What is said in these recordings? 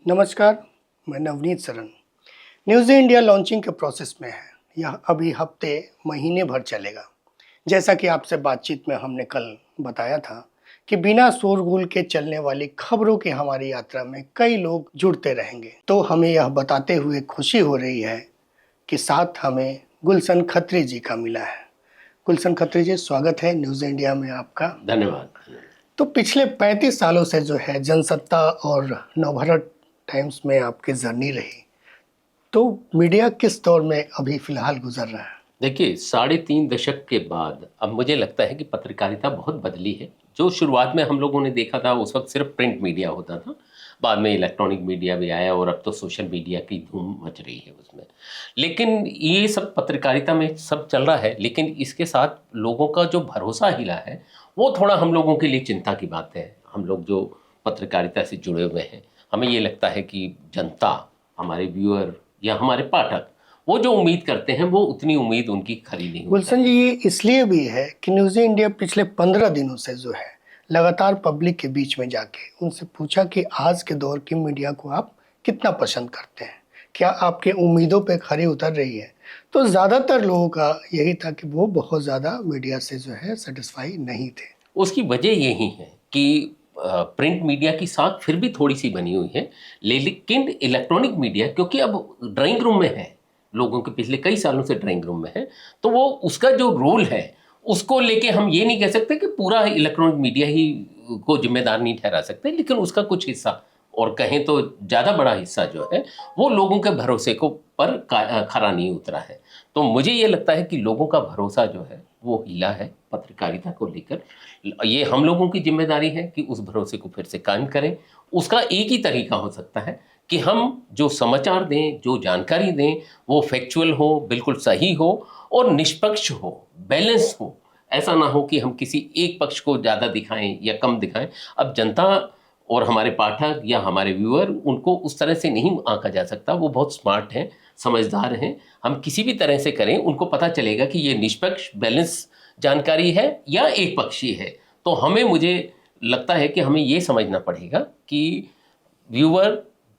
नमस्कार, मैं Navneet Saran. News India launching के प्रोसेस में है। यह अभी हफ्ते महीने भर चलेगा। जैसा कि आपसे बातचीत में हमने कल बताया था कि बिना शोरगुल के चलने वाली खबरों की हमारी यात्रा में कई लोग जुड़ते रहेंगे। तो हमें यह बताते हुए खुशी हो रही है कि साथ हमें गुलशन खत्री जी का मिला है। गुलशन खत्री जी, स्वागत है न्यूज़ इंडिया में आपका। धन्यवाद। तो पिछले 35 सालों से जो है जनसत्ता और नवभारत टाइम्स में आपकी जर्नी रही, तो मीडिया किस दौर में अभी फिलहाल गुजर रहा है? देखिए, 3.5 दशक के बाद अब मुझे लगता है कि पत्रकारिता बहुत बदली है। जो शुरुआत में हम लोगों ने देखा था उस वक्त सिर्फ प्रिंट मीडिया होता था, बाद में इलेक्ट्रॉनिक मीडिया भी आया और अब तो सोशल मीडिया की धूम मच रही है उसमें। लेकिन ये सब पत्रकारिता में सब चल रहा है, लेकिन इसके साथ लोगों का जो भरोसा हिला है वो थोड़ा हम लोगों के लिए चिंता की बात है। हम लोग जो पत्रकारिता से जुड़े हुए हैं, हमें ये लगता है कि जनता, हमारे व्यूअर या हमारे पाठक, वो जो उम्मीद करते हैं वो उतनी उम्मीद उनकी खरी नहीं होती। गुलशन जी, ये इसलिए भी है कि न्यूज़ इंडिया पिछले 15 दिनों से जो है लगातार पब्लिक के बीच में जाके उनसे पूछा कि आज के दौर की मीडिया को आप कितना पसंद करते हैं, क्या आपके उम्मीदों पे खरी उतर रही है। तो ज़्यादातर लोगों का यही था कि वो बहुत ज़्यादा मीडिया से जो है सेटिस्फाई नहीं थे। उसकी वजह यही है कि प्रिंट मीडिया की साख फिर भी थोड़ी सी बनी हुई है, लेकिन इलेक्ट्रॉनिक मीडिया क्योंकि अब ड्राइंग रूम में है, लोगों के पिछले कई सालों से ड्राइंग रूम में है, तो वो उसका जो रोल है उसको लेके हम ये नहीं कह सकते कि पूरा इलेक्ट्रॉनिक मीडिया ही को जिम्मेदार नहीं ठहरा सकते, लेकिन उसका कुछ हिस्सा, और कहें तो ज़्यादा बड़ा हिस्सा जो है वो लोगों के भरोसे को पर खरा नहीं उतरा है। तो मुझे ये लगता है कि लोगों का भरोसा जो है वो हिला है पत्रकारिता को लेकर। ये हम लोगों की जिम्मेदारी है कि उस भरोसे को फिर से कायम करें। उसका एक ही तरीका हो सकता है कि हम जो समाचार दें, जो जानकारी दें, वो फैक्चुअल हो, बिल्कुल सही हो और निष्पक्ष हो, बैलेंस हो। ऐसा ना हो कि हम किसी एक पक्ष को ज़्यादा दिखाएं या कम दिखाएं। अब जनता और हमारे पाठक या हमारे व्यूअर, उनको उस तरह से नहीं आंका जा सकता। वो बहुत स्मार्ट हैं, समझदार हैं। हम किसी भी तरह से करें, उनको पता चलेगा कि ये निष्पक्ष बैलेंस जानकारी है या एक पक्षीय है। तो मुझे लगता है कि हमें ये समझना पड़ेगा कि व्यूअर,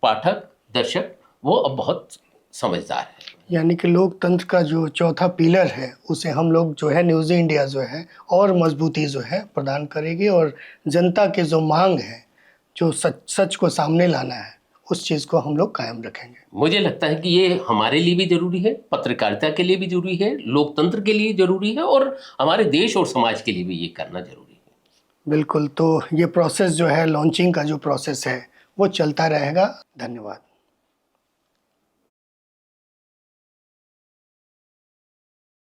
पाठक, दर्शक वो अब बहुत समझदार है। यानी कि लोकतंत्र का जो चौथा पिलर है उसे हम लोग जो है न्यूज़ इंडिया जो है और मजबूती जो है प्रदान करेगी, और जनता की जो मांग है, जो सच को सामने लाना है, उस चीज़ को हम लोग कायम रखेंगे। मुझे लगता है कि ये हमारे लिए भी जरूरी है, पत्रकारिता के लिए भी जरूरी है, लोकतंत्र के लिए जरूरी है और हमारे देश और समाज के लिए भी ये करना जरूरी है। बिल्कुल। तो ये प्रोसेस जो है, लॉन्चिंग का जो प्रोसेस है, वो चलता रहेगा। धन्यवाद।